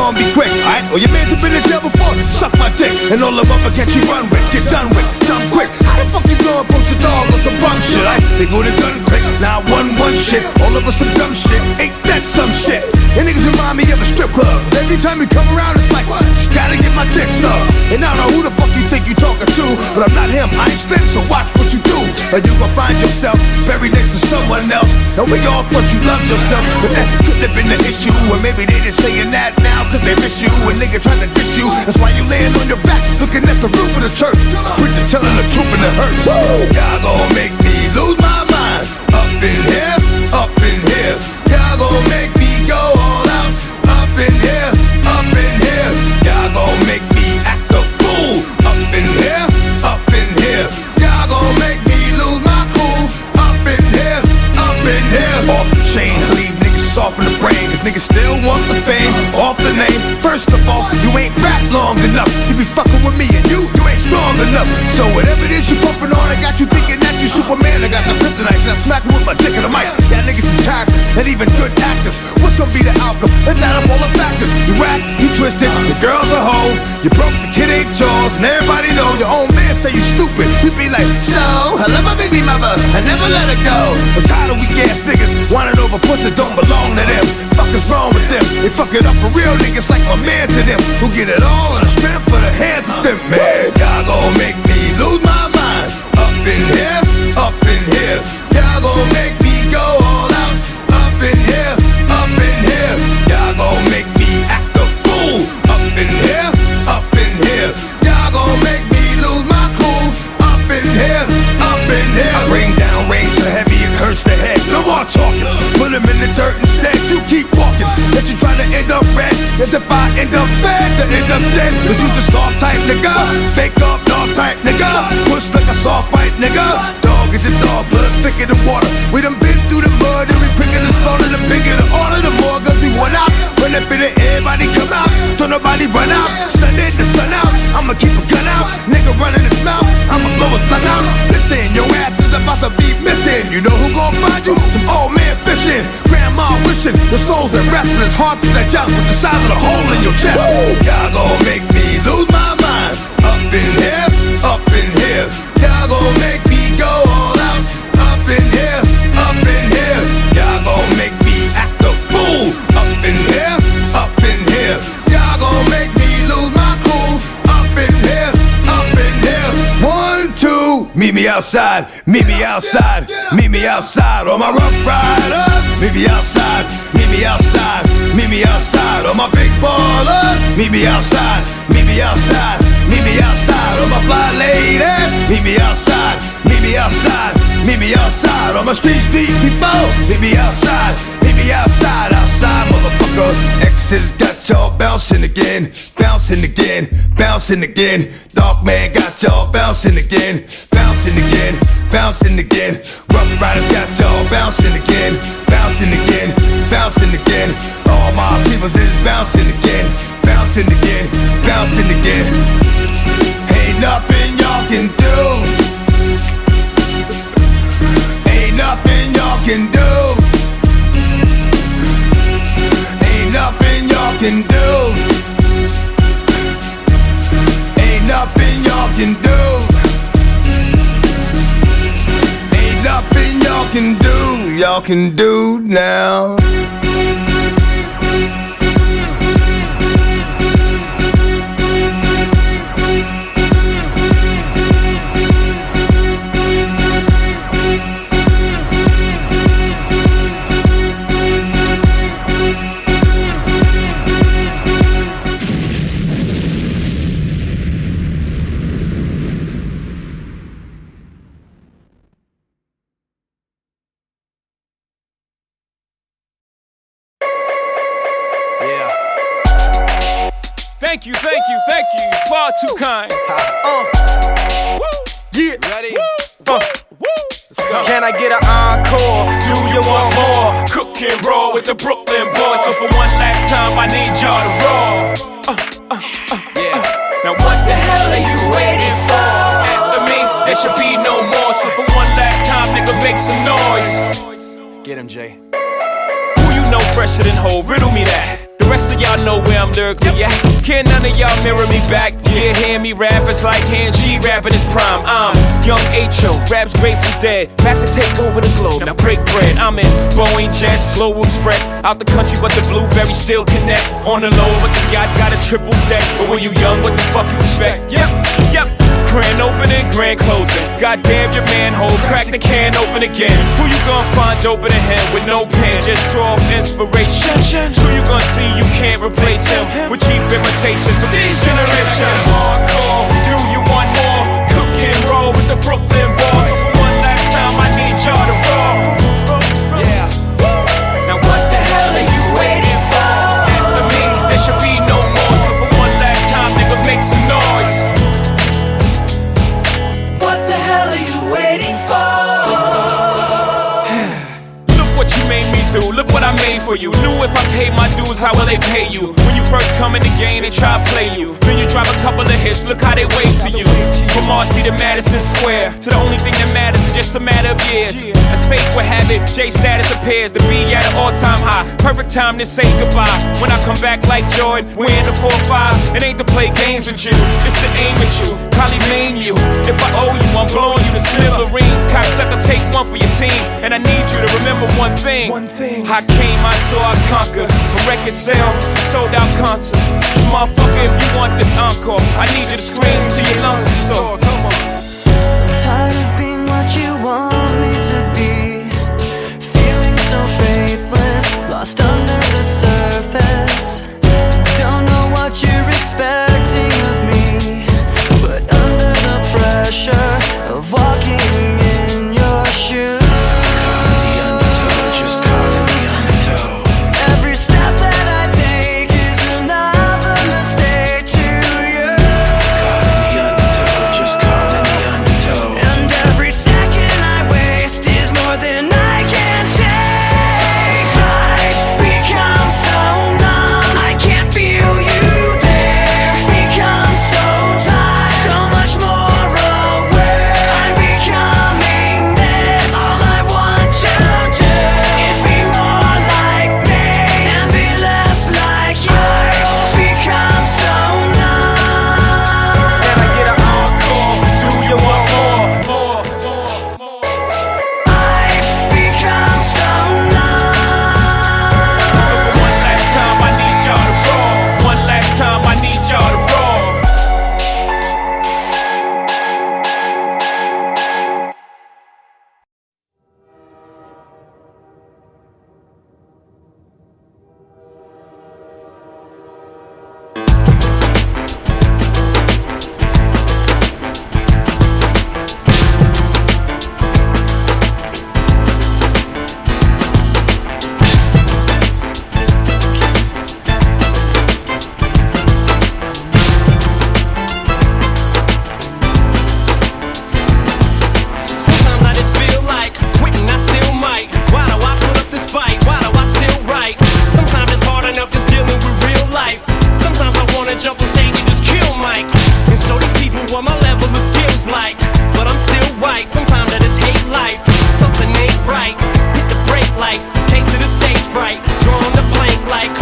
gonna be quick, alright? Or your man's have been in jail before, suck my dick. And all the motherfuckers you run with, get done with, dumb quick. How the fuck you gonna approach a dog or some bum shit, alright? They go to gun quick, now 1-1 shit. All of us some dumb shit, ain't that some shit? And niggas remind me of a strip club. Every time you come around, it's like, what? Just gotta get my dick sucked. And I don't know who the fuck you think you talking to, but I'm not him, I ain't Slim, so watch what you do. Or you gon' find yourself buried next to someone else. And we all thought you loved yourself, but that could have been the issue. Or maybe they just saying that now cause they miss you. A nigga trying to diss you, that's why you laying on your back looking at the roof of the church. Preacher telling the truth and it hurts. Y'all gon' make me lose my mind. Up in here, up in here. Y'all gon' make me go all out. Up in here, up in here. Y'all gon' make me act a fool. Up in here, up in here. Y'all gon' make me lose my cool. Up in here, up in here. Off the chain, leave niggas soft in the brain. Cause niggas still want the fame, off the name. First of all, you ain't rap long enough to be fucking with me, and you ain't strong enough. So whatever it is you puffin' on, I got you thinking that you Superman. I got the kryptonite, and I smack you with my dick in the mic. Y'all niggas is characters, and even good actors. What's gonna be the outcome? Let's add up all the factors. You rap, you twisted, the girl's a hoe. You broke the kid ain't jaws, and everybody know your own man say you stupid. You be like, so, I love my baby mother, I never let her go. I'm tired of weak ass niggas, wanting over pussy don't belong to them. Fuck is wrong with them? They fuck it up for real niggas like my man to them, who get it all on the strength for the hands with them. Man, y'all gon' make me lose my mind. Up in here, up in here. Y'all gon' make me go all out. Up in here, up in here. Y'all gon' make me act a fool. Up in here, up in here. Y'all gon' make me lose my cool. Up in here, up in here. I bring down rain so heavy it hurts the head. No more talking, put him in the dirt instead. You keep walking, that you try to end up red. As if I end up fed, to end up dead. But you just soft type nigga, fake up dog type nigga. Push like a soft fight nigga. Dog is a dog, blood thicker than water. We done been through the mud and we quicker the slaughter. The bigger the order, the more guns we want out. When up in the everybody come out, don't nobody run out. Sun in the sun out, I'ma keep a gun out. Nigga running his mouth, I'ma blow his lung out. Listen, your ass is about to be missing. You know who gon' find you? Some old man fishing. Grandma wishing your soul's in restless. Hard to digest with the size of the hole in your chest. Y'all gon' make me lose my mind. Up in here, up in here. Y'all gon' make me go all out. Up in here, up in here. Y'all gon' make me act a fool. Up in here, up in here. Y'all gon' make me lose my cool. Up in here, up in here. 1, 2, meet me outside, meet me outside, meet me outside. All my rough riders, meet me outside, meet me outside, meet me outside. All my big ballers, meet me outside, meet me outside, meet me outside. All my fly ladies, meet me outside, meet me outside, meet me outside. All my street people, meet me outside, outside, motherfucker. X's got y'all bouncing again, bouncing again, bouncing again. Dark man got y'all bouncing again, bouncing again, bouncing again. Rough riders got y'all bouncing again, bouncing again, bouncing again. All my peoples is bouncing again, bouncing again, bouncing again. Ain't nothing y'all can do, ain't nothing y'all can do, ain't nothing y'all can do, ain't nothing y'all can do, ain't nothing y'all can do now. Thank you, thank you, thank you. Far too kind. Woo. Yeah. Ready? Woo. Let's go. Can I get an encore? Do you want more? Cook and roll with the Brooklyn boys. So for one last time, I need y'all to roll. Yeah. Now what the hell are you waiting for? After me, there should be no more. So for one last time, nigga, make some noise. Get him, Jay. Who you know fresher than Ho? Riddle me that. The Rest of y'all know where I'm lyrically at. Can none of y'all mirror me back? Yeah, hear me rap, it's like hand G rapping his prime. I'm young H.O., raps Grateful Dead, back to take over the globe, now break bread. I'm in Boeing Jets, Global Express, out the country but the blueberries still connect. On the low but the yacht got a triple deck, but when you young what the fuck you expect? Yep. Grand opening, grand closing. Goddamn your manhole, crack the can open again. Who you gonna find open a hand with no pen? Just draw inspiration. Who you gonna see you can't replace him with cheap imitations from these generations? Hardcore, do you want more? Cook and roll with the Brooklyn boys. So for one last time I need y'all to roll. Yeah. Now what the hell are you waiting for? After me, there should be no more. So for one last time, nigga, make some noise. What the hell are you waiting for? Look what you made me do, look what I made for you. Knew if I paid my dues, how will they pay you? When you first come in the game, they try to play you. Then you drop a couple of hits, look how they wait to you. From Marcy to Madison Square, to the only thing that matters is just a matter of years. As fate would have it, J status appears to be at an all-time high. Perfect time to say goodbye. When I come back like Jordan, we're in the 4-5. It ain't to play games with you, it's to aim at you, probably maim you. If I owe you, I'm blowing you to smithereens. Cocksucker, take one for your team, and I need you to remember one thing. I came, I saw, I conquered. From record sales, sold out concerts. So motherfucker, if you want this encore, I need you to scream till your lungs are sore. I'm tired of being what you want me to be, feeling so faithless, lost under the surface. Don't know what you're expecting of me, but under the pressure of walking in your shoes, every step that I take is another mistake to you. And every second I waste is more than I can take. I've become so numb, I can't feel you there. Become so tired, so much more aware. I'm becoming this. All I want to do is be more like me and be less like you. I've become so numb. Can I get an encore? Do you want more? I've become so numb. So for one last time, I need y'all to roll. One last time, I need y'all to roll. Sometimes I just feel like quitting, I still might. Why do I put up this fight? Why do I still write? Sometimes it's hard enough just dealing with real life. Sometimes I wanna jump on stage and just kill mics and show these people what my level of skills like. But I'm still white, sometimes I just hate life. Something ain't right, hit the brake lights. Case of the stage fright, drawing the blank like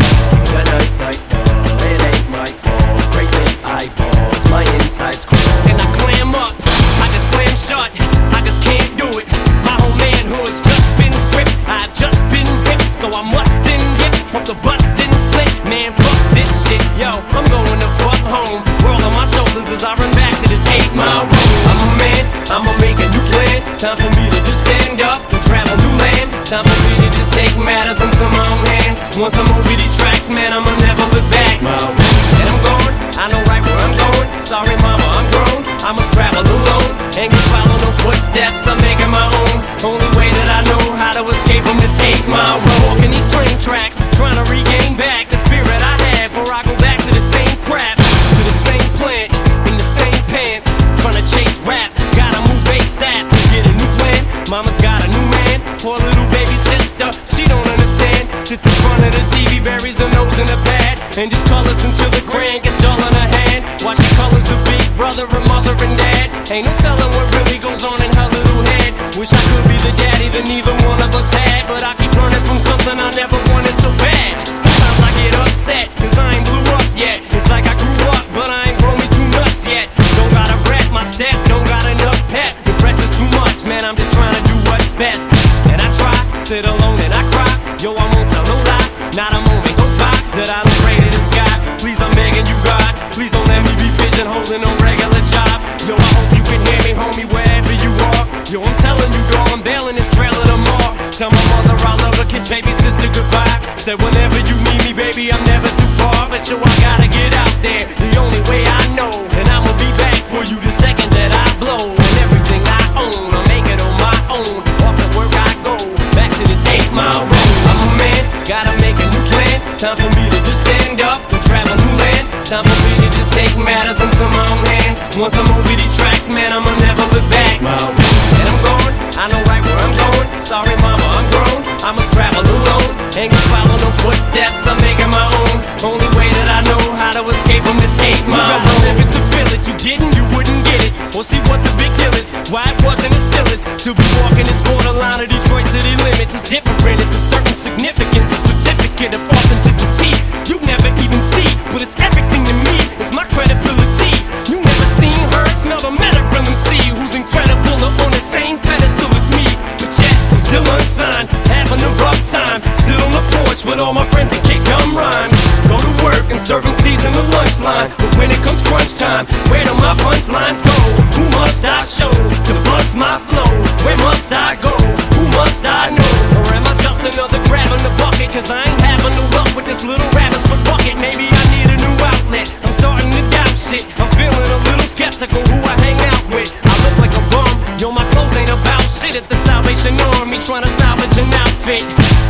it ain't my fault. Great big eyeballs, my insides crawl. and I clam up, I just slam shut, I just can't do it. My whole manhood's just been stripped, I've just been ripped, so I must then get. Hope the bus didn't split, man, fuck this shit. Yo, I'm going to fuck home, world on my shoulders as I run back to this 8-mile road. I'm a man, I'ma make a new plan. Time for me to just stand up and travel new land. Time for me to just take matters into my own hands. Once I'm over these tracks, man, I'ma never look back. And I'm going, I know right where I'm going. Sorry mama, I'm grown, I must travel alone. Ain't gonna follow no footsteps, I'm making my own. Only way that I know how to escape from this 8-mile road. Walking these train tracks, trying to regain back the spirit I had before I go back to the same crap, to the same plant, in the same pants. Trying to chase rap, gotta move ASAP, get a new plan. Mama's got a new man, poor little baby sister, she don't understand. Sits in front of the TV, buries her nose in a pad, and just colors until the crayon gets dull in her hand. While she colors a big brother, a mother and dad. Ain't no telling what really goes on in her little head. Wish I could be the daddy that neither one of us had, but I keep running from something I never wanted so bad. Sometimes I get upset, cause I ain't blew up yet. It's like I grew up, but I ain't grown me too nuts yet. Don't gotta rap my step, don't got enough pep. The pressure's too much, man, I'm just trying to do what's best. And I try, sit alone and I cry. Yo, I won't tell no lie, not a moment goes by that I don't pray to the sky. Please, I'm begging you, God, please don't let me be pigeonholed in no regular job. Yo, I hope you can hear me, homie, wherever you are. Yo, I'm telling you, dog, I'm bailing this trailer tomorrow. Tell my mother I love her, kiss baby sister goodbye. Said whenever you need me, baby, I'm never too far. But yo, I gotta get out there, the only way I know. And I'ma be back for you the second that I blow. And everything I own, I'll make it on my own. Off the work I go, back to this 8-mile road. I'm a man, gotta make a new plan. Time for me to just stand up and travel new land. Time for me to just take matters into my own hands. Once I'm over these tracks, man, I'ma never look back. And I'm going, I know right where I'm going. Sorry mama, I'm grown, I must travel alone. Ain't gonna follow no footsteps, I'm making my own. Only way that I know how to escape from this 8 mile. You gotta live it to feel it, you didn't, you wouldn't get it. Or see what the big deal is, why it wasn't as still as. To be walking this borderline of Detroit city limits is different, it's a certain significance, a certificate of authenticity. You never even see, but it's everything to me, it's my credibility. You never seen her, smell the meta from MC, who's incredible up on the same pedestal as me. But yet, still unsigned, having a rough time. Sit on the porch with all my friends and kick gum rhymes. Go to work and serve MCs in the lunch line. But when it comes crunch time, where do my punchlines go? Who must I show to bust my flow? Where must I go? Who must I know? Or am I just another crab in the bucket? Cause I ain't having no luck with this little rabbit's foot bucket. Maybe I need a new outlet, I'm starting to doubt shit. I'm feeling a little skeptical who I hang out with. I look like a bum, yo my clothes ain't about shit. At the Salvation Army trying to salvage an outfit.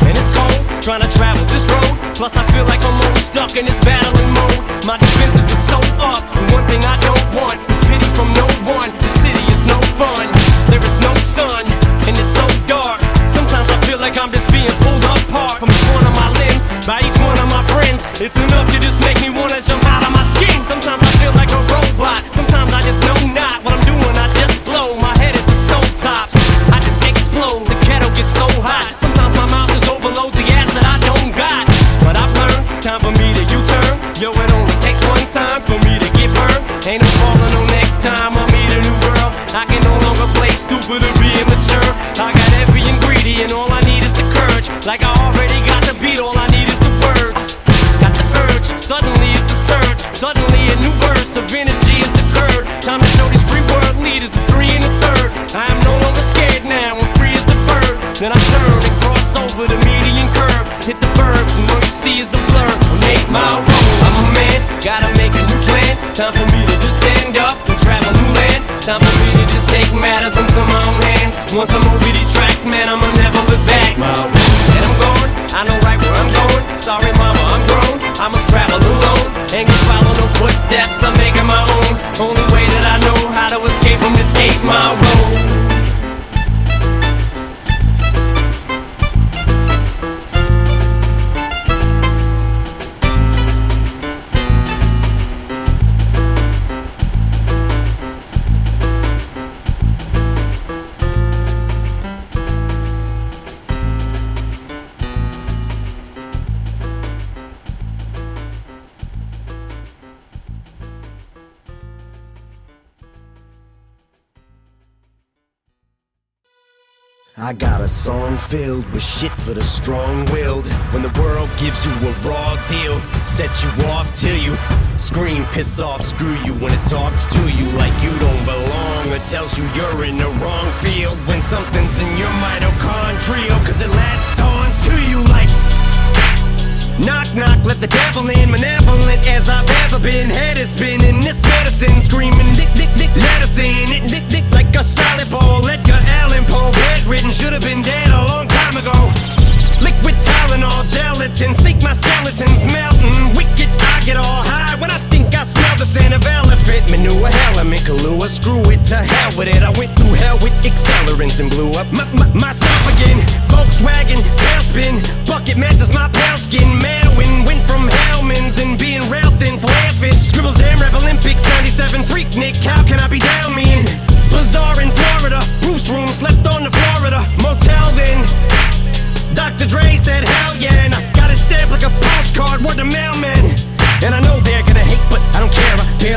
And it's cold, trying to travel this road. Plus I feel like I'm always stuck in this battling mode. My defenses are so up, and one thing I don't want is pity from no one. The city is no fun, there is no sun, and it's so dark. Sometimes I feel like I'm just being pulled apart from each one of my limbs, by each one of my friends. It's enough to just make me wanna jump out of my skin. Sometimes I feel like a robot, sometimes I just know not what I'm doing, I just blow. My head is a stovetop, I just explode, the kettle gets so hot. Sometimes my mouth just overloads the gas that I don't got. But I've learned, it's time for me to U-turn. Yo, it only takes one time for me to get burned. Ain't no falling no next time I meet a new girl. I can no longer play stupid or be immature. I got every ingredient, all I need is the courage. Like I already got the beat, all I need is the words. Got the urge, suddenly it's a surge. Suddenly a new burst of energy has occurred. Time to show these free world leaders a 3 and a 3rd. I am no longer scared now, I'm free as a bird. Then I turn and cross over the median curb. Hit the burbs and all you see is a blur. On 8 Mile Road, I'm a man, gotta make a new plan. Time for me to just stand up and travel new land. Time for me to just take matters into my own hands. Once I'm over these tracks, man, I'ma never look back. And I'm going, I know right where I'm going. Sorry mama, I'm grown, I must travel alone. Ain't gonna follow no footsteps, I'm making my own. Only way that I know how to escape from this 8 Mile Road. I got a song filled with shit for the strong-willed. When the world gives you a raw deal, set you off till you scream, piss off, screw you. When it talks to you like you don't belong, or tells you you're in the wrong field. When something's in your mitochondrial, cause it latched on to you like knock, knock, let the devil in. Malevolent as I've ever been. Head is spinning, this medicine screaming, dick, dick, dick, medicine. It dick, dick, like a salad bowl. Edgar Allan Poe, bedridden, should've been dead a long time ago. Liquid Tylenol, gelatin, sneak my skeletons melting. Wicked, I get all high when I think I smell the scent of elephant manure. Element Kahlua, screw it, to hell with it. I went through hell with accelerants and blew up myself again. Volkswagen, tailspin, bucket matches my pale skin. Manwin, went from Hellman's and being rail thin, flare fish. Scribble Jam, Rap Olympics, 97, Freaknik, how can I be down mean? Bazaar in Florida, Bruce room, slept on the Florida motel then. Dr. Dre said hell yeah, and I got it stamped like a postcard. Word to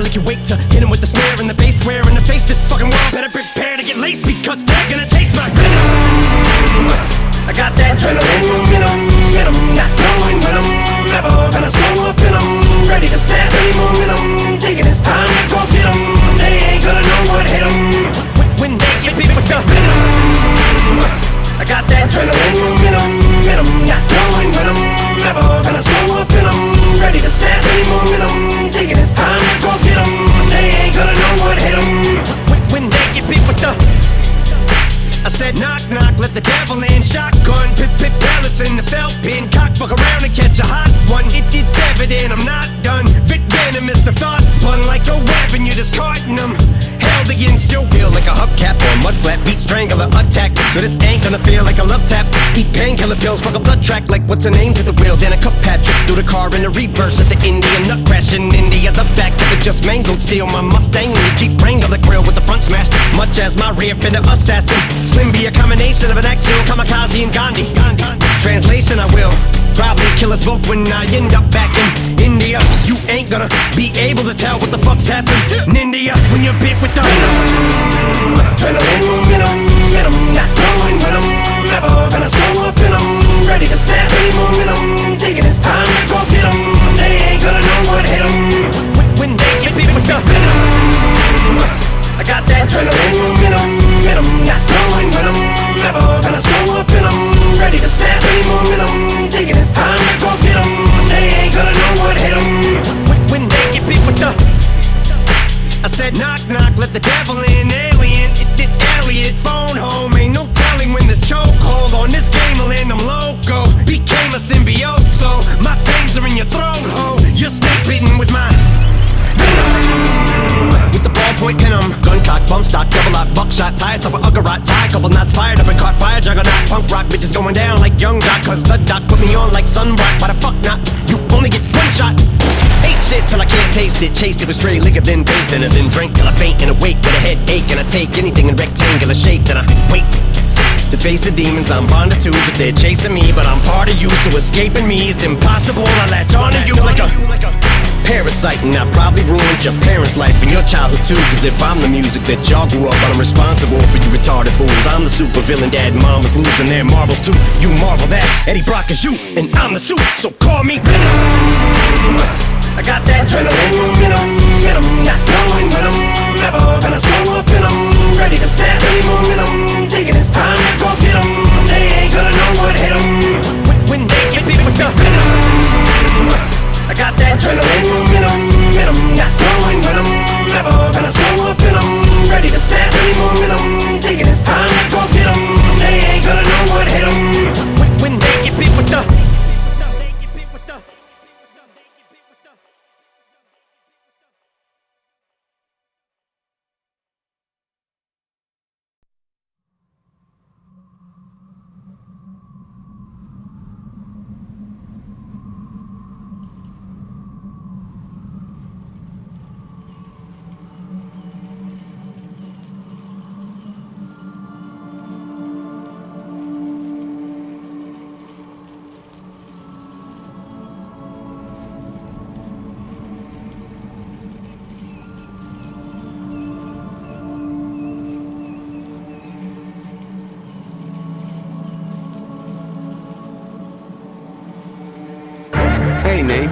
make you wait to hit him with the snare and the bass. Square in the face, this fucking world better prepare to get laced, because they're gonna taste my venom. I got that adrenaline momentum, not knowing when I'm never gonna slow up in 'em. Ready to snap any momentum, thinking it's time to go get 'em. They ain't gonna know what hit 'em when they get beat with the venom. I got that adrenaline momentum, not knowing when I'm never gonna slow up in 'em. Ready to snap any momentum, thinking it's time to go get 'em. They ain't gonna know what hit 'em when they get beat with the. I said knock knock, let the devil in. Shotgun, pip pellets in the felt pin. Cock, fuck around and catch a hot one. It's evident I'm not done. Vic venomous, the thoughts spun like a web and you're discarding them. Held against your will like a hubcap or a mud flat. Beat strangler attack, so this ain't gonna feel like a love tap. Eat painkiller pills, fuck a blood track like what's her name's at the wheel. Then a cup Patrick through the car in the reverse at the Indian nut crash in India. The back of the just mangled steel. My Mustang in the Jeep Wrangler, the grill with the front smashed. Much as my rear fender assassin. Slim be a combination of an actual kamikaze and Gandhi. Translation, I will probably kill us both when I end up back in India. You ain't gonna be able to tell what the fuck's happened in India when you're bit with the adrenaline momentum, not knowing when I'm never gonna slow up in 'em. Ready to snap any momentum, thinking it's time to go get 'em. They ain't gonna know what hit 'em when they get bit with the venom. I got that adrenaline momentum, not knowing when I'm never gonna slow up in 'em. Ready to snap any momentum, thinking it's time to go get 'em. They ain't gonna know what hit 'em when they get beat with the. I said knock knock, let the devil in. Alien, it did Elliot. Phone home, ain't no telling when this chokehold on this game will end. I'm loco, became a symbiote, so my fangs are in your throat, ho. You're snake bitten with my with the ballpoint pin 'em. Gun cock, bump stock, double lock, buckshot, tie, top of Uggarot, tie, couple knots fired up and caught fire, juggernaut, punk rock, bitches going down like young jock, cause the doc put me on like sunrock. Why the fuck not? You only get one shot. Ate shit till I can't taste it, chased it with stray liquor, then bathed in it, then drank till I faint and awake with a headache, and I take anything in rectangular shape, then I wait to face the demons I'm bonded to, cause they're chasing me, but I'm part of you, so escaping me is impossible. I latch onto you like a parasite, and I probably ruined your parents' life and your childhood too, cause if I'm the music that y'all grew up on, I'm responsible for you retarded fools. I'm the super villain, dad and mom was losing their marbles too. You marvel that Eddie Brock is you, and I'm the suit, so call me Venom. I got that adrenaline momentum, not knowing when I'm never gonna slow up in 'em. Ready to snap any momentum, thinking it's time to go get 'em. They ain't gonna know what hit 'em when they get beat with the venom. I got that adrenaline momentum, not knowing when I'm never gonna slow up in 'em. Ready to snap any momentum, thinking it's time to go get 'em. They ain't gonna know what hit 'em when they get beat with the. Hey Nate,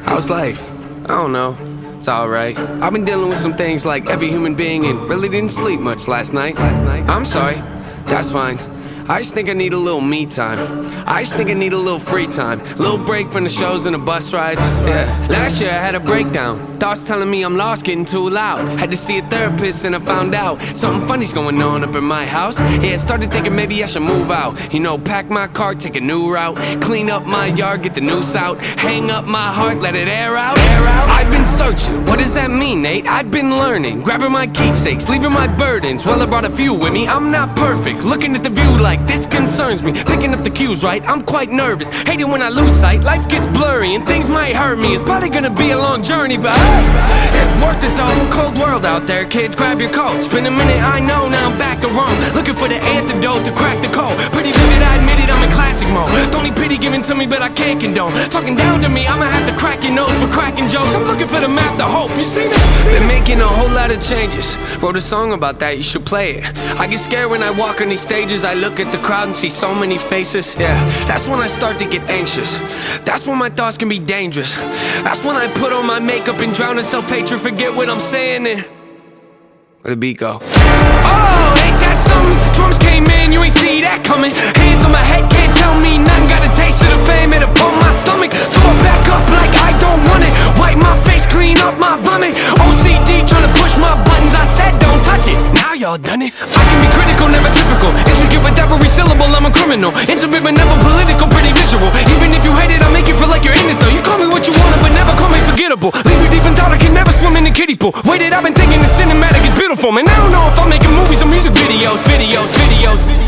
how's life? I don't know, it's alright. I've been dealing with some things like every human being and really didn't sleep much last night. I'm sorry, that's fine. I just think I need a little me time. I just think I need a little free time. Little break from the shows and the bus rides. Yeah. Last year I had a breakdown. Thoughts telling me I'm lost, getting too loud. Had to see a therapist and I found out something funny's going on up in my house. Yeah, started thinking maybe I should move out. You know, pack my car, take a new route. Clean up my yard, get the noose out. Hang up my heart, let it air out. I've been searching, what does that mean, Nate? I've been learning, grabbing my keepsakes, leaving my burdens. Well, I brought a few with me, I'm not perfect. Looking at the view like this concerns me. Picking up the cues right, I'm quite nervous. Hate it when I lose sight, life gets blurry and things might hurt me. It's probably gonna be a long journey, but it's worth it though. Cold world out there, kids, grab your coats. Been a minute, I know, now I'm back to Rome. Looking for the antidote to crack the code. Pretty vivid, I admit it, I'm in classic mode. The only pity given to me, but I can't condone. Talking down to me, I'ma have to crack your nose for cracking jokes. I'm looking for the map to hope. You see that? Been making a whole lot of changes. Wrote a song about that, you should play it. I get scared when I walk on these stages. I look at the crowd and see so many faces. Yeah, that's when I start to get anxious. That's when my thoughts can be dangerous. That's when I put on my makeup and drown in self-hatred. Forget what I'm saying and where'd the beat go? Oh, ain't that something? Drums came in, you ain't see that coming. Hands on my head, can't tell me nothing. Got a taste of the fame, it'll pump my stomach. Throw it back up like I don't want it. Wipe my face, clean up my vomit. OCD trying to push my buttons. I said don't touch it, now y'all done it. I can be critical, never typical. Intricate with every syllable, I'm a criminal. Intimate but never political, pretty visual. Even if you hate it, I'll make you feel like you're in it though. You call me what you want, but never call me forgettable. Leave you deep in thought, I can never swim in the kiddie pool. Waited, I've been thinking the cinematic is beautiful. Man, I don't know if I'm making movies or music videos.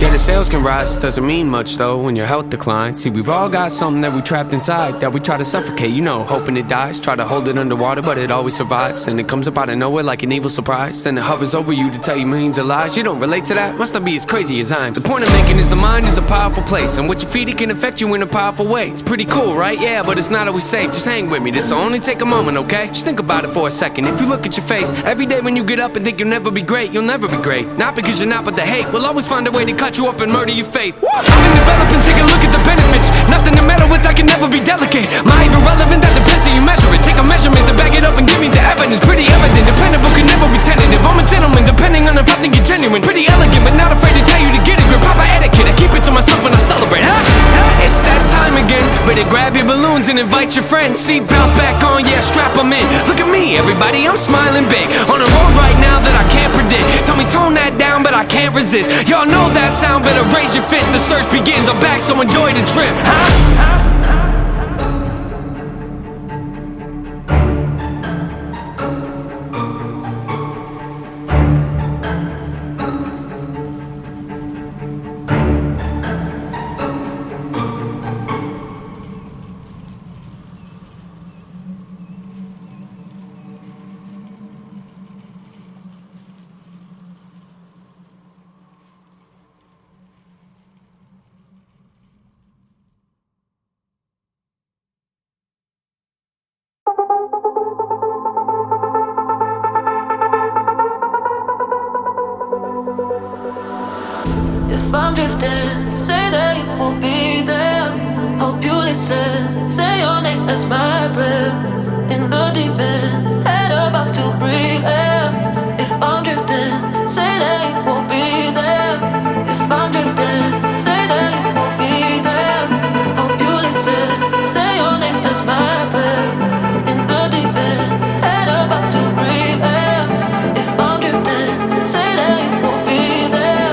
Yeah, the sales can rise, doesn't mean much though when your health declines. See, we've all got something that we trapped inside that we try to suffocate, you know, hoping it dies. Try to hold it underwater, but it always survives. And it comes up out of nowhere like an evil surprise. Then it hovers over you to tell you millions of lies. You don't relate to that? Must not be as crazy as I'm. The point I'm making is the mind is a powerful place, and what you feed it can affect you in a powerful way. It's pretty cool, right? Yeah, but it's not always safe. Just hang with me, this'll only take a moment, okay? Just think about it for a second. If you look at your face every day when you get up and think you'll never be great, you'll never be great. Not because you're not, but the hate will always find a way to cut you up and murder your faith. I've been developing, take a look at the benefits. Nothing to meddle with, I can never be delicate. My irrelevant, that depends how you measure it. Take a measurement to back it up and give me the evidence. Pretty evident, dependable, can never be tentative. I'm a gentleman, depending on if I think you're genuine. Pretty elegant, but not afraid to tell you to get a grip. Proper etiquette, I keep it to myself when I celebrate. It's that time again, better grab your balloons and invite your friends. Seat belts back on, yeah, strap them in. Look at me, everybody, I'm smiling big. On a road right now that I can't predict. Tell me tone that down, but I can't resist. Y'all know that sound, better raise your fist. The search begins, I'm back, so enjoy the trip. If I'm drifting, say that you will be there. Hope you listen, say your name as my breath. In the deep end, head above to breathe air. If I'm drifting, say that you will be there. If I'm drifting, say that you will be there. Hope you listen, say your name as my breath. In the deep end, head above to breathe air. If I'm drifting, say that you will be there.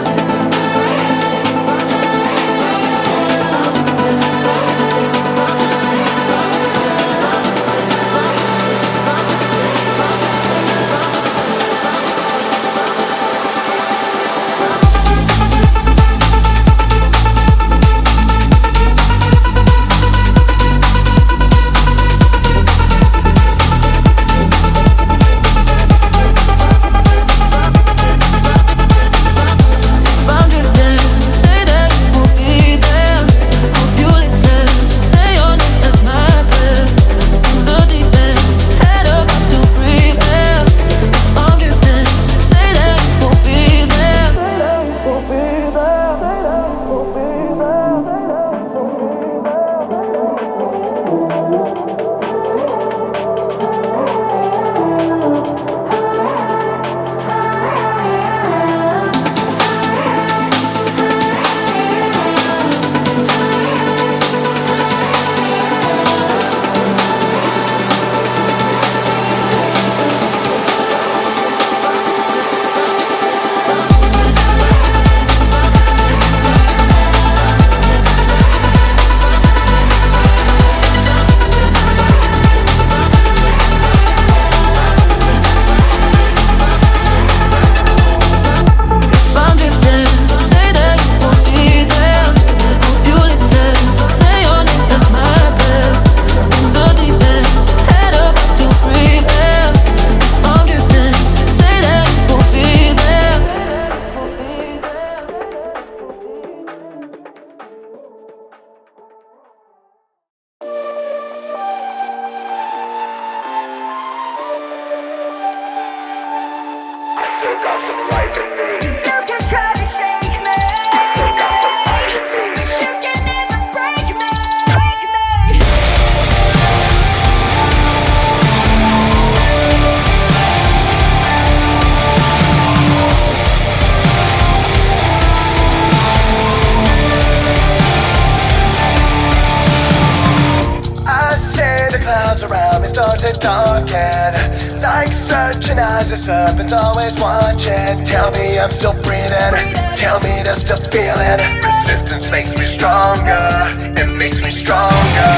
Around me start to darken, like searching eyes, the serpent's always watching. Tell me I'm still breathing, tell me there's still feeling. Resistance makes me stronger, it makes me stronger.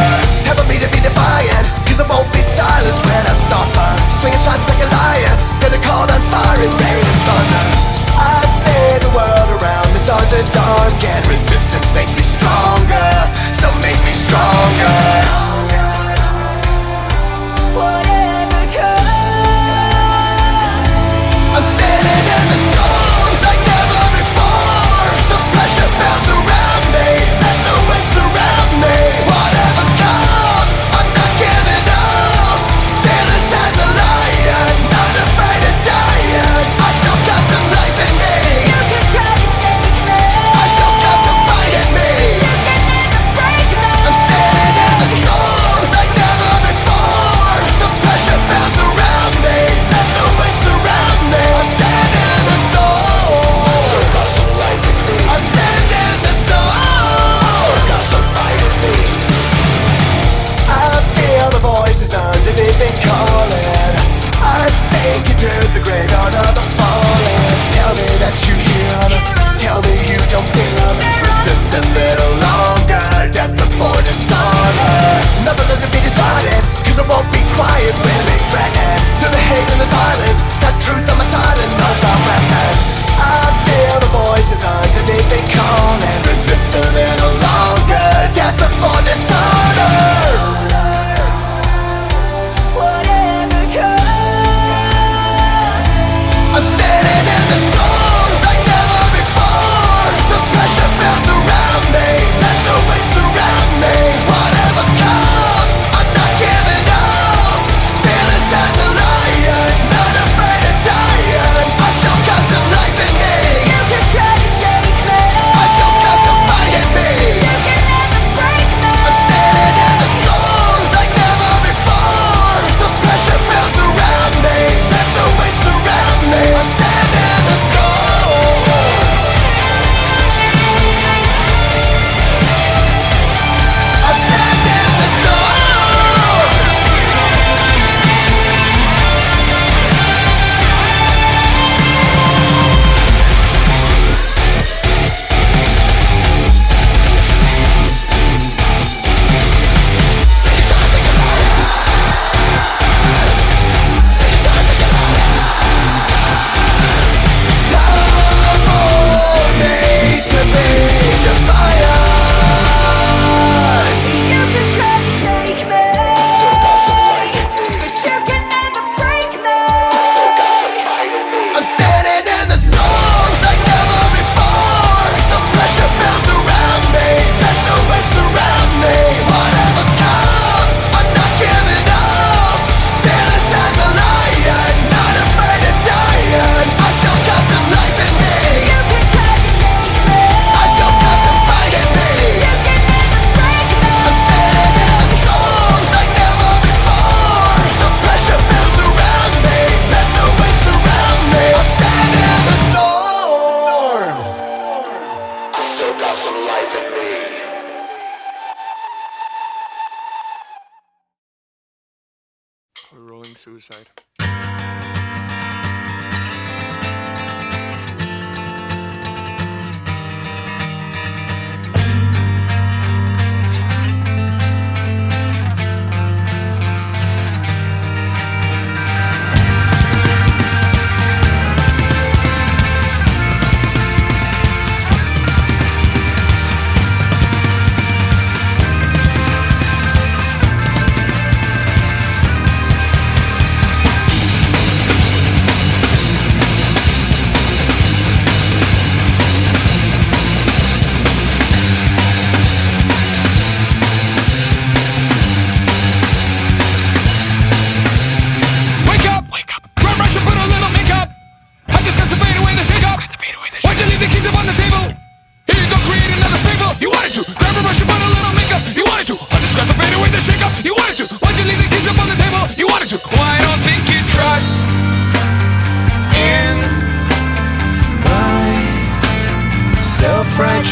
Tell me to be defiant, cause I won't be silenced when I suffer. Swinging shots like a lion, gonna call on fire and rain and thunder. I see the world around me start to darken. Resistance makes me stronger, so make me stronger. Whatever comes, I'm standing in the storm like never before. The pressure builds around me and the wind surround me. Whatever comes, I'm not giving up. Fearless as a lion, not afraid of dying. I still got some life in me. you can try to shake me, I still got some fight in me. you can never break me. I'm standing in the storm like never before. The pressure builds around me and the wind surround me. I stand in the storm. Still got some life in me. I stand in the storm. Still got some fight in me. I feel the voices underneath me calling. I sink into the graveyard of the fallen. Tell me that you hear them. Tell me you don't feel them. Resist a little longer. Death before dishonor. Nothing left to be decided, cause I won't be quiet when they threaten. Through the hate and the violence, got truth on my side and no stop rapping. I feel the voices underneath me calling. Resist a little longer. Death before dishonor. Whatever comes, I'm standing in the storm like never before. The pressure builds around me and the wind surround me. Whatever comes, I'm not giving up. Fearless as a lion, not afraid of dying. I still got some life in me. you can try to shake me, I still got some fight in me. you can never break me. I'm standing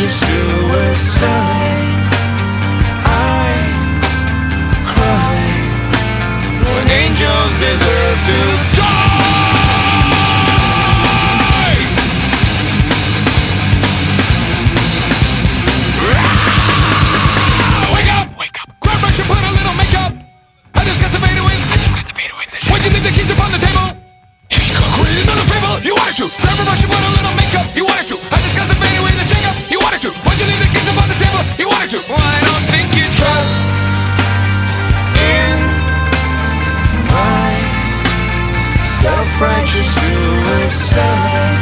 self-righteous suicide. I cry when angels deserve to die. Wake up! Wake up! Grab brush and put a little makeup. I discussed the fader with. Why'd you leave the keys upon the table? Here you go, quit another favor. You wanted to. Grab a brush and put a little makeup. You wanted to. I discussed the fader with the shake up. You wanted to. Why'd you leave the keys upon the table? You wanted to. Well, I don't think you trust in my self-righteous suicide.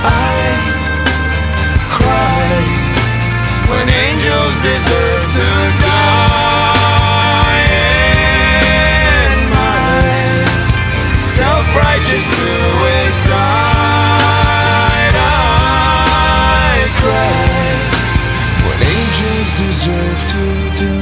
I cry when angels deserve to die. And my self-righteous suicide. I cry when angels deserve to die.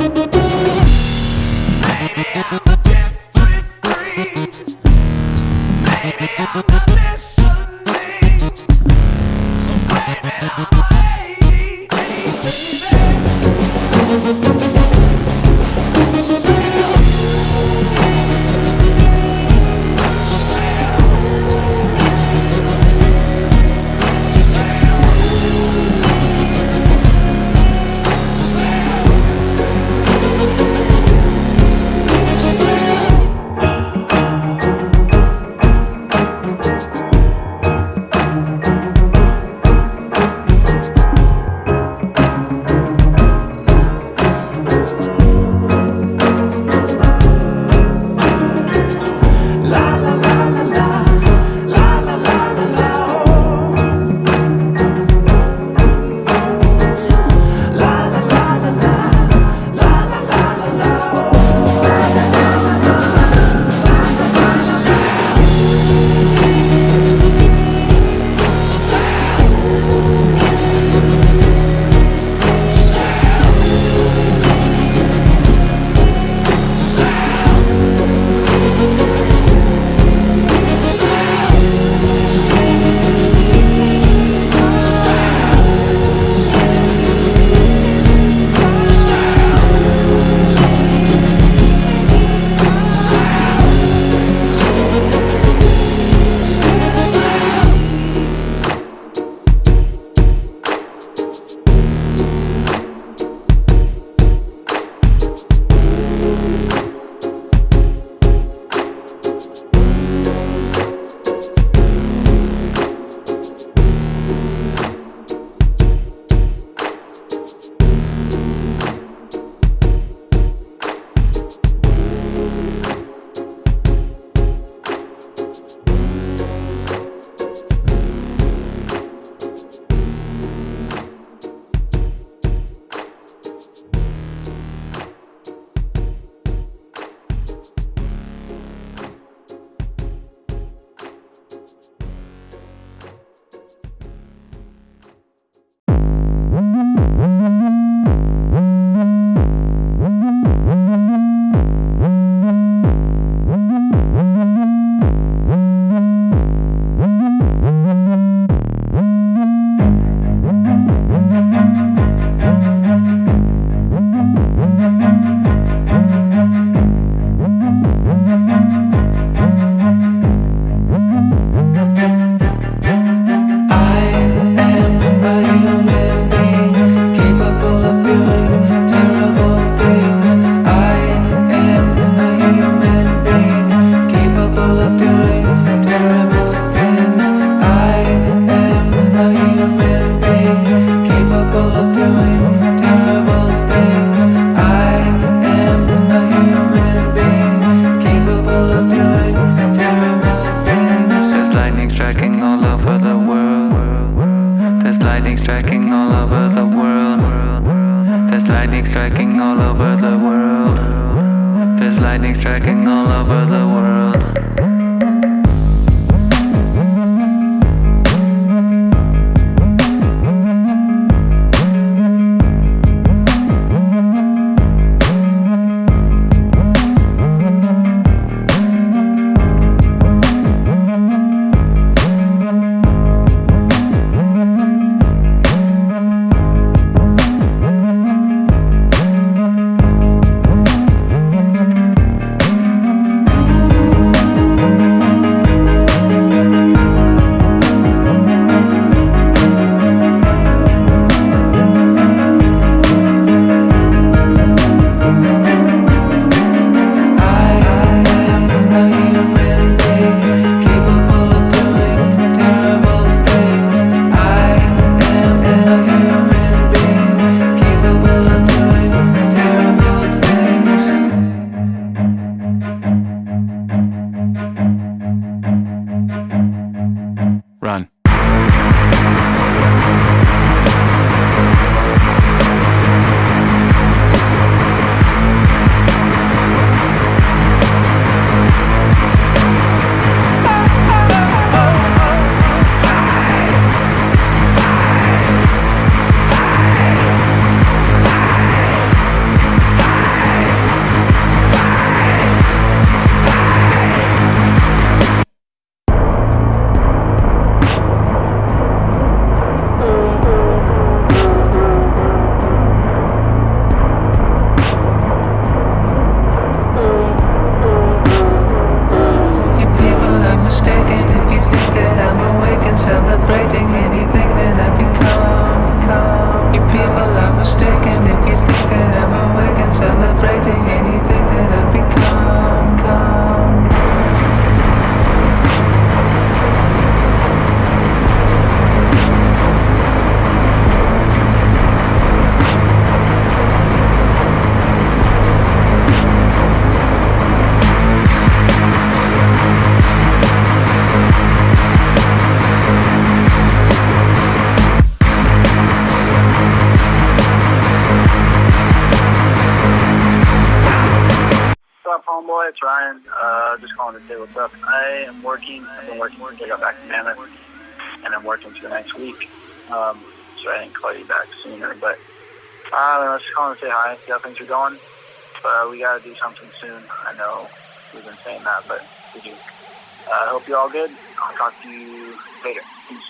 Maybe I'm a different breed. Maybe I'm not listening. So blame it on my striking all over the world. There's lightning striking all over the world. homeboy, it's Ryan. Just calling to say what's up. I am working. I've been working since I got back to Mammoth, and I'm working for the next week. So I didn't call you back sooner, but I don't know, just calling to say hi, see how things are going. But we got to do something soon. I know we've been saying that, but we do. I hope you're all good. I'll talk to you later. Peace.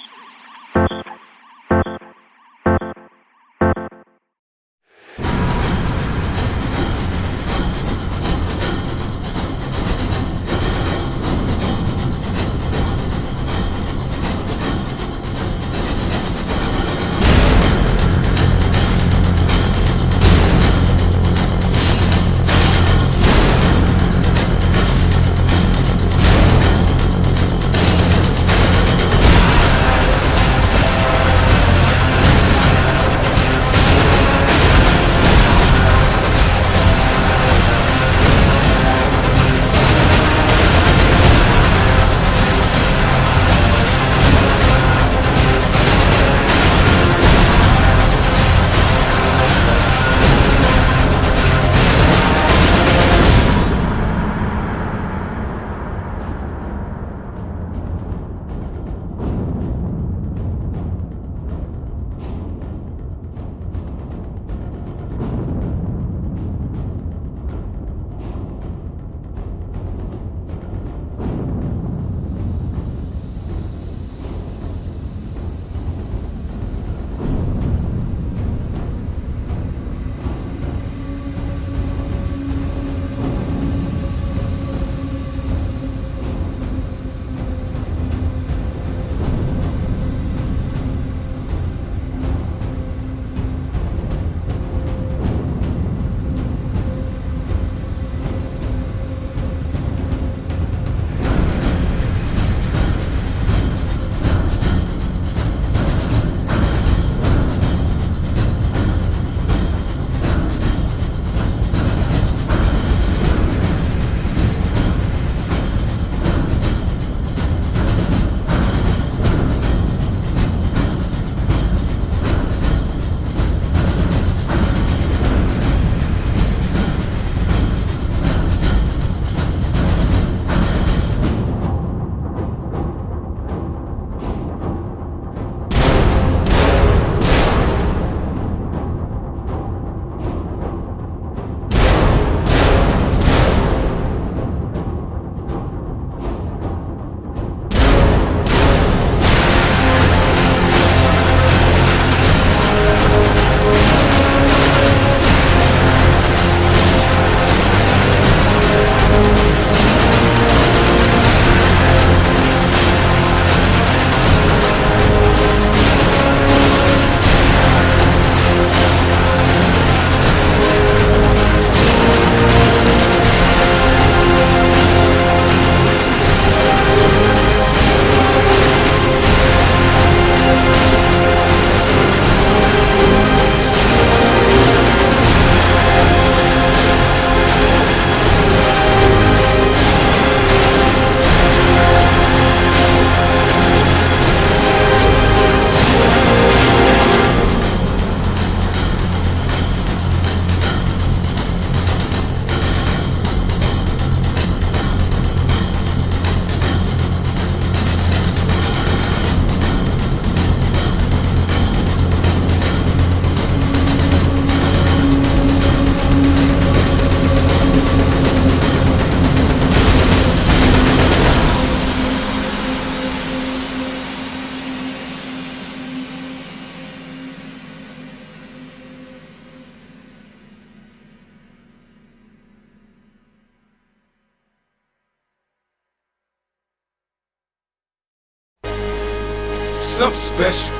Something special,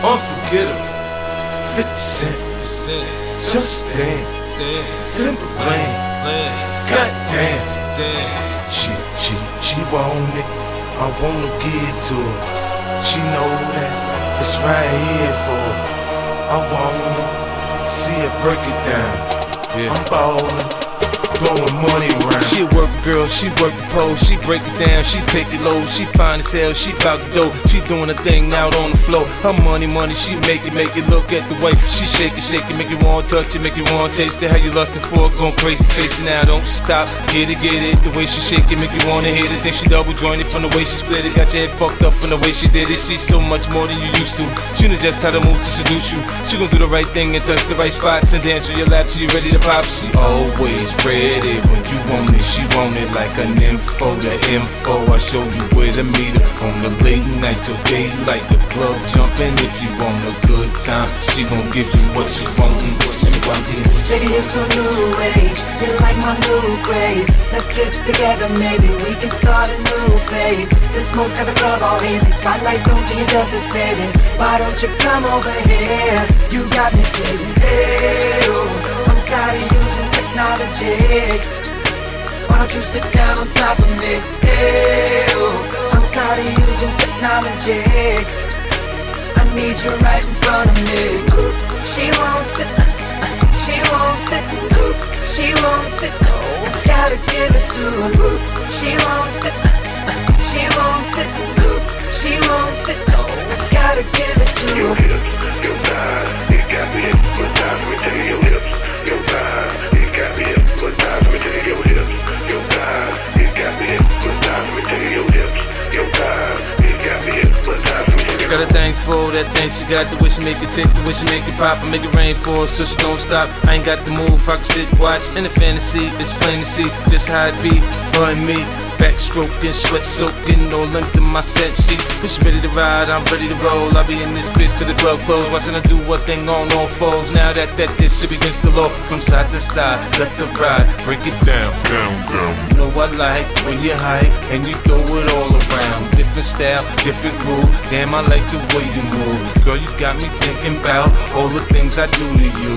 unforgettable. 50 Cent, just damn, simple lane, goddamn. She want it, I wanna give it to her. She know that it's right here for her. I wanna see her break it down. I'm ballin', blowing money round. She a work girl, she work the pole, she break it down, she take it low, she fine as hell, she bout the dough, she doing a thing out on the floor. Her money, she make it look at the way she shake it, make you want to touch it, make you want to taste it. How you lustin' for it, going crazy, facing now, don't stop, get it, the way she shake it, make you wanna hit it. Then she double jointed from the way she split it, got your head fucked up from the way she did it. She's so much more than you used to. She knows just how to move to seduce you. She gon' do the right thing and touch the right spots and dance on your lap till you ready to pop. She always ready when you want it. She want it like an info. The info I show you where to meet her on the late night till daylight. The club jumping if you want a good time. She gon' give you what you want. Baby, you're so new age, you're like my new craze. Let's get together, maybe we can start a new phase. This smoke's got the club all hazy, spotlights don't do you justice, baby. Why don't you come over here? You got me saying, hey, oh, I'm tired of using technology. Why don't you sit down on top of me? Hey, oh, I'm tired of using technology. I need you right in front of me. She won't sit, she won't sit, she won't sit, so I gotta give it to her. She won't sit, she won't sit, she won't sit, so I gotta give it to her. Your hips, your thighs, it got me hypnotized. Let me tell you your hips, your thighs, it got me hypnotized. Let me tell you your hips, your thighs, it got me hypnotized. Let me tell you your hips, your thighs, it got me hypnotized. Got a thing for that thing she got, the way she make it tick, the way she make it pop, and make it rain for her so she don't stop. I ain't got the move, I can sit, watch, in the fantasy, it's plain to see just how it be, her and me. Backstroking, sweat soaking, all into my set sheet. When she ready to ride, I'm ready to roll. I'll be in this bitch till the club close, watching her do what thing on all fours. Now that this shit against the law, from side to side, left to right, break it down, down, down. You know I like when you hype and you throw it all around. Different style, different groove. Damn, I like the way you move. Girl, you got me thinking about all the things I do to you.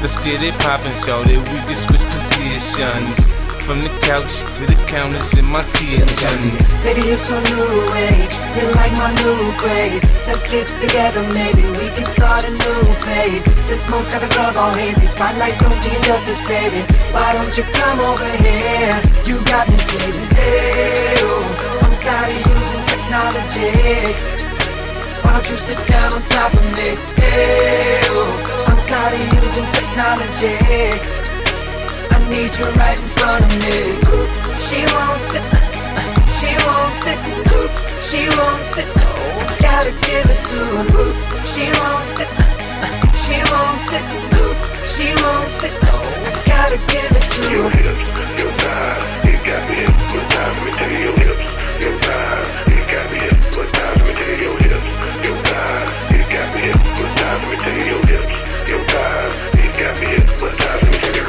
Let's get it poppin', shawty. We can switch positions. From the couch to the counters in my kitchen. Baby, you're so new age, you're like my new craze. Let's get together, maybe we can start a new phase. This smoke's got the club all hazy, spotlights don't do you justice, baby. Why don't you come over here? You got me saying, hey, oh, I'm tired of using technology. Why don't you sit down on top of me? Hey, oh, I'm tired of using technology. I need you right in front of me. She won't sit, she won't sit, she won't sit, so I gotta give it to her. She won't sit, she won't sit, she won't sit, so I gotta give it to her. Your hips, your thighs, it got me hypnotized. Let me tell you your hips, your thighs, it got me hypnotized. Let me tell you your hips, your thighs, it got me hypnotized. Let me tell you your hips, your thighs, it got me hypnotized. Let me tell you.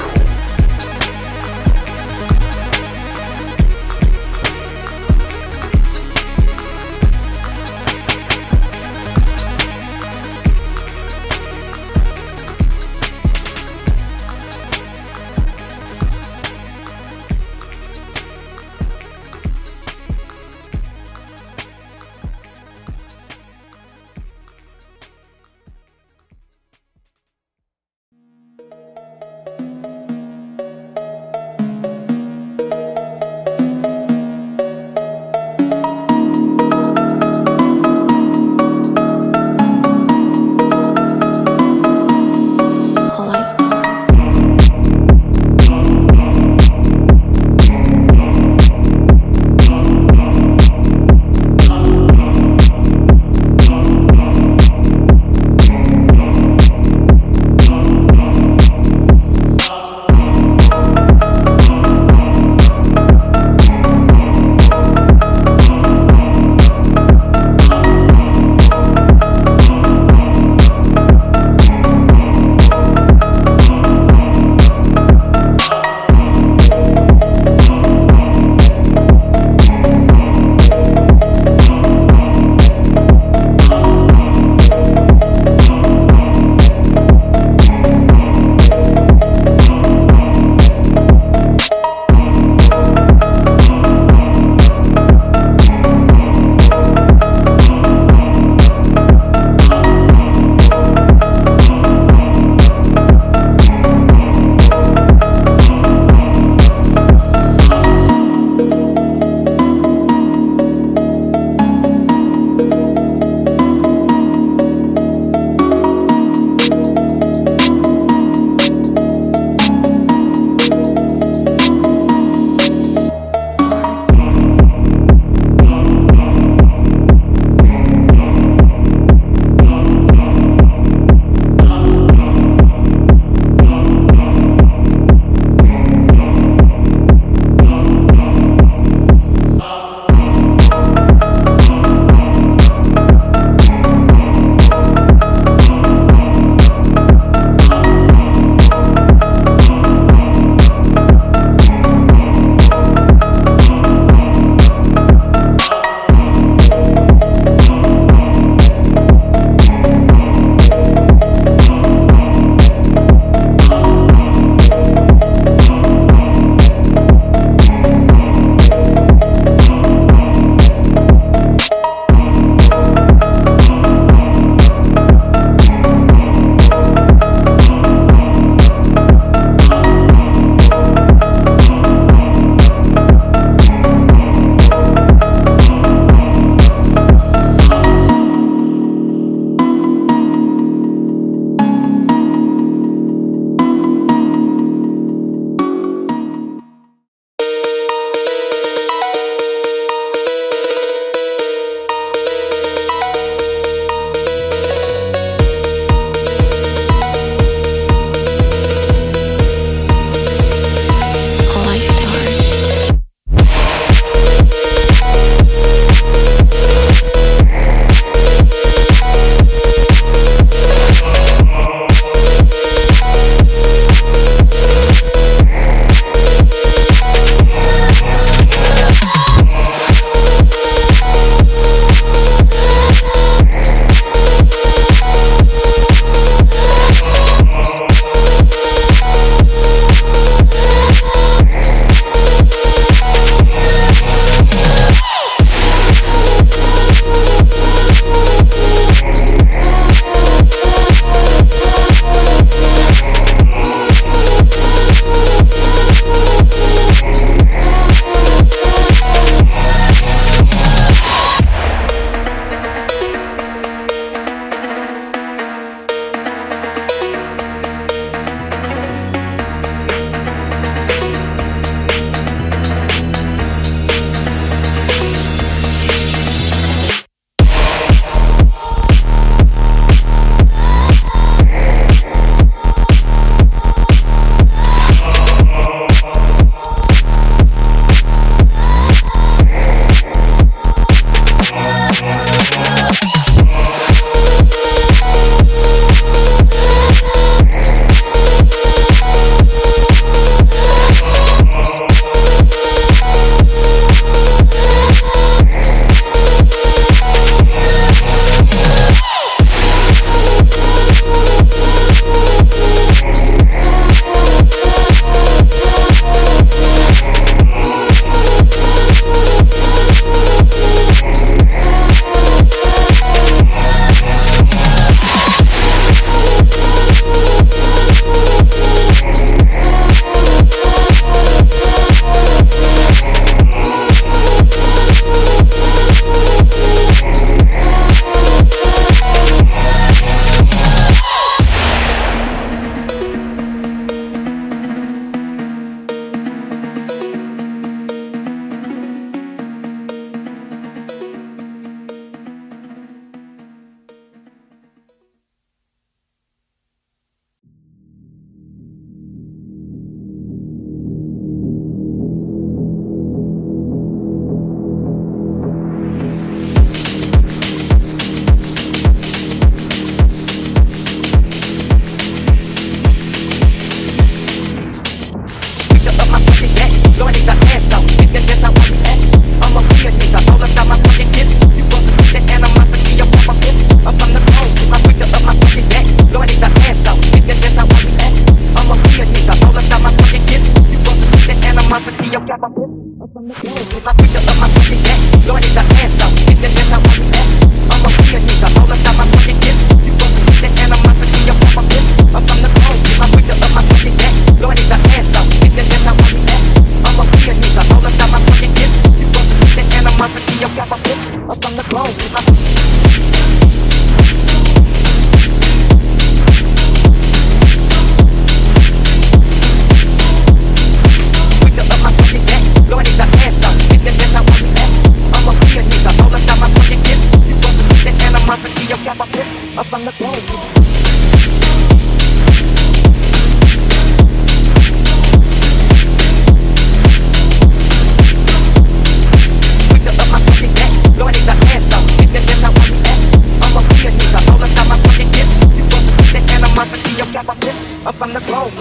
from the globe.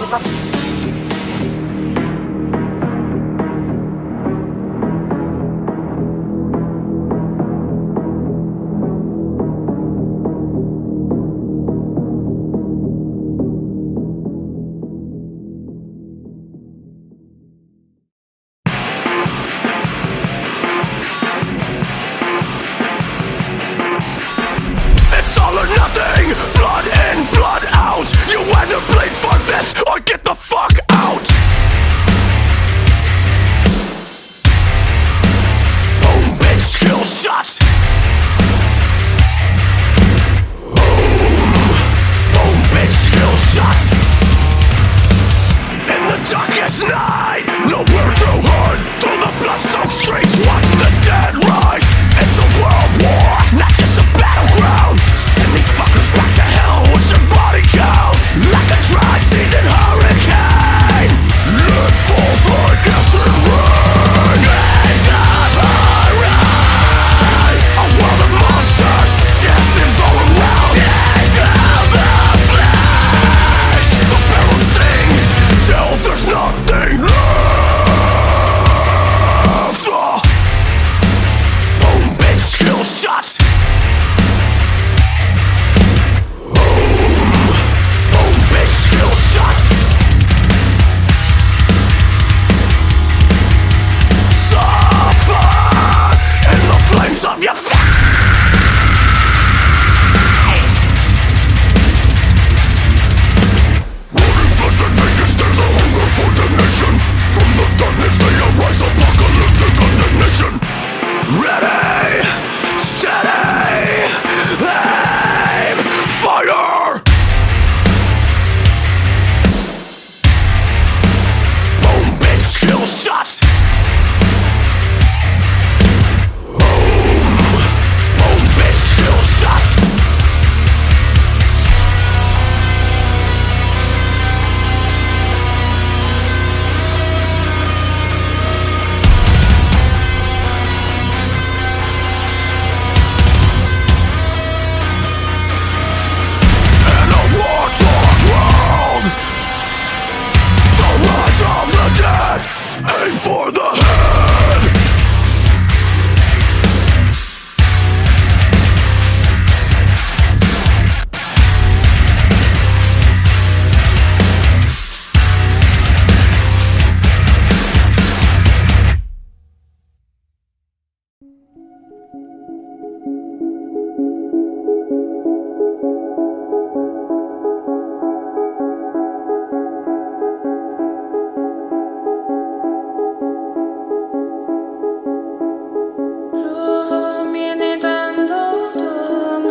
It's all or nothing, blood in, blood out. You either bleed for this or get the fuck out. Boom, bitch, kill shot. Boom, bitch, kill shot. In the darkest night, nowhere to hide. Through the blood-soaked streets, watch the dead rise. It's a world war, not just a battleground. Send these fuckers back to hell. What's your body count? Like a dry season hurricane. It falls like acid rain. Days of horror. A world of monsters. Death is all around. Take out the flesh. The barrel sings till there's nothing left. Boom, bitch, kill shot. Kill shot. Suffer in the flames of your fight. Rolling flesh and vacants, there's a hunger for damnation. From the darkness they arise, apocalyptic condemnation. Ready, steady, aim, fire. Kill shot. Boom, bitch, kill shot. In a war-torn world, the rise of the dead. Aim for the head.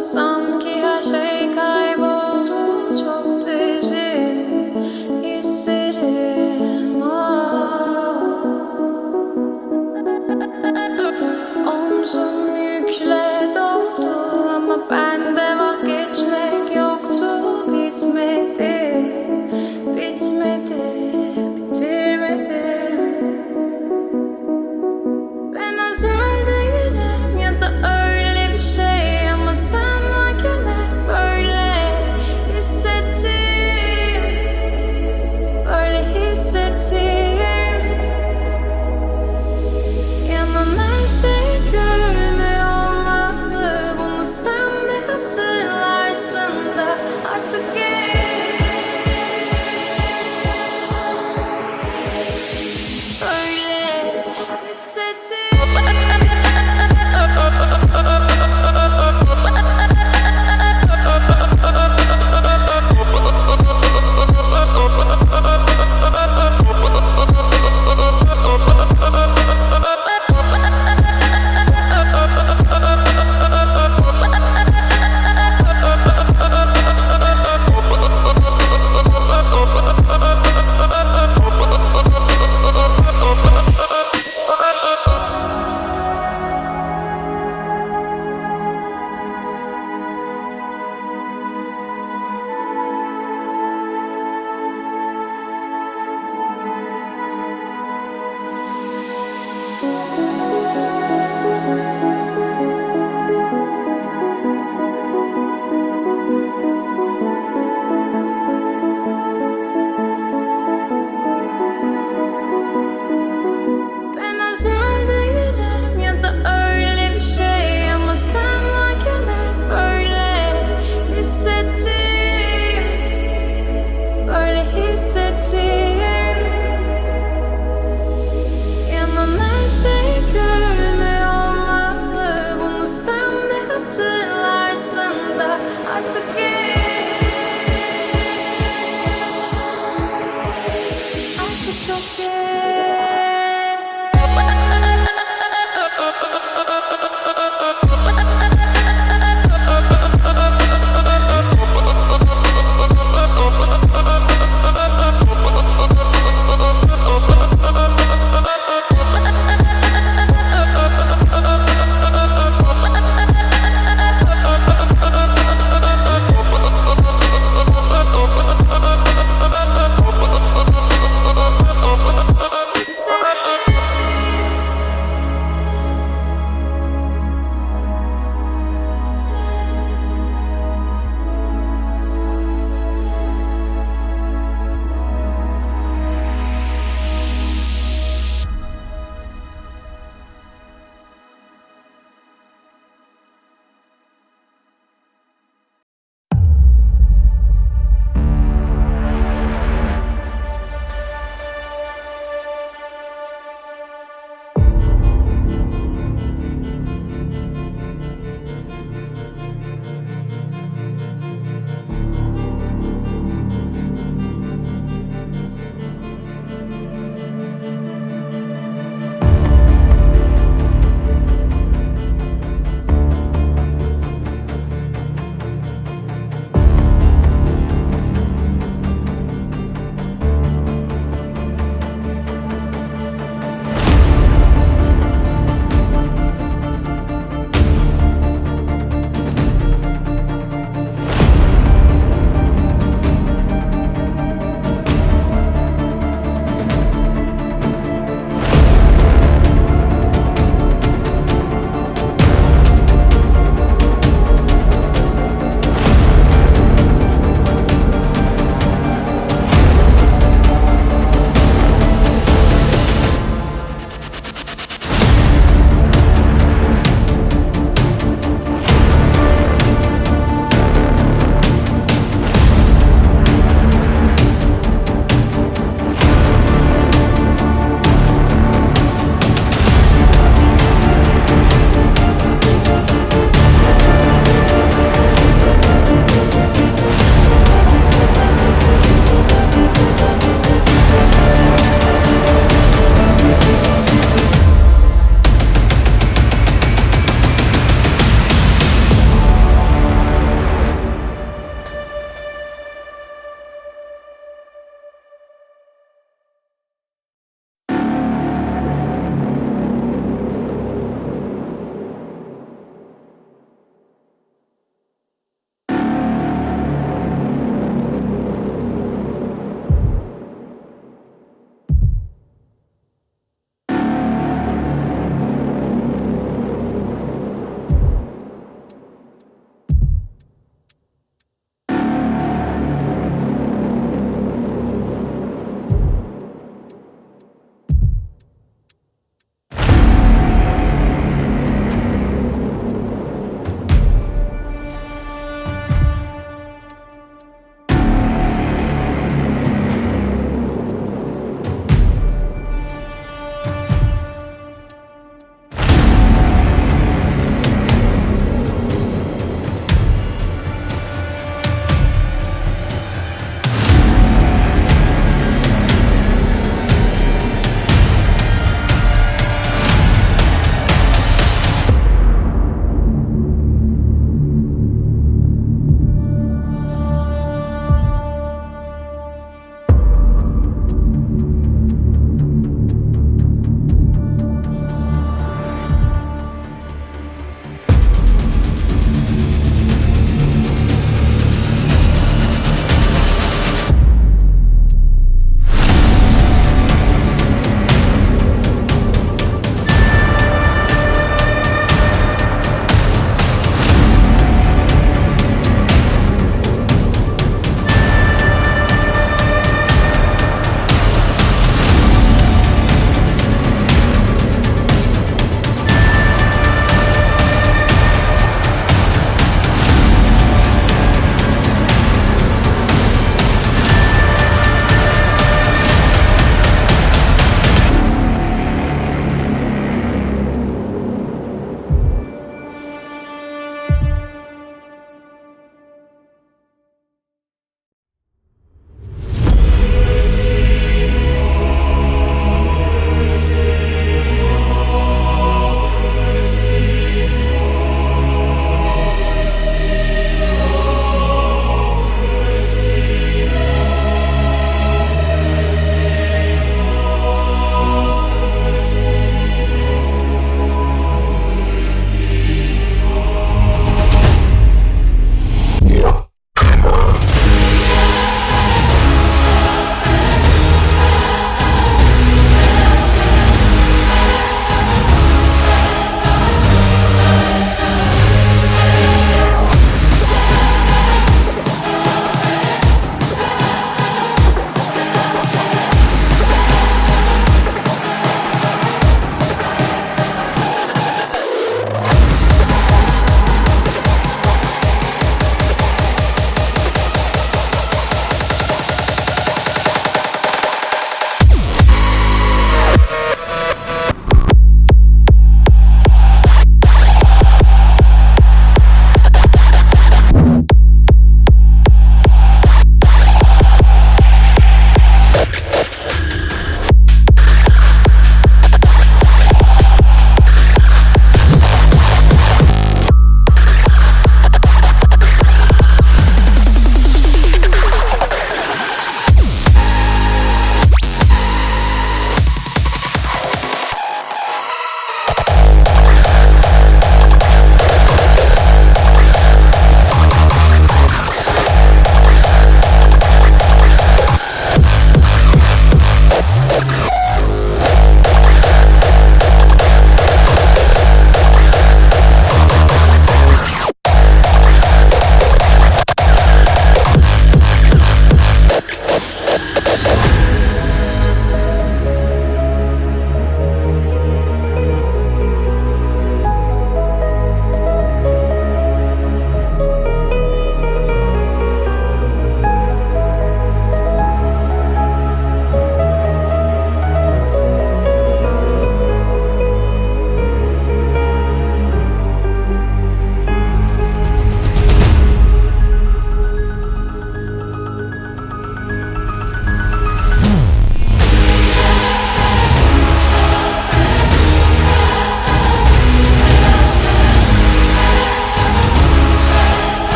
Sanki her şey kayboldu, çok derin hislerim. Omzum yükle doldu ama bende vazgeçmek yoktu. Bitmedi, bitmedi, bitirmedim. Ben özel değilim ya da öyle bir şey, ama sen varken hep böyle hissettim, böyle hissettim. Yanan her şey görünmüyor olmalı, bunu sen de hatırlarsın da artık böyle hissettim. hissettiğim. Yanan her şey görünmüyor olmalı. Bunu sen de hatırlarsın da artık geç. Artık çok geç.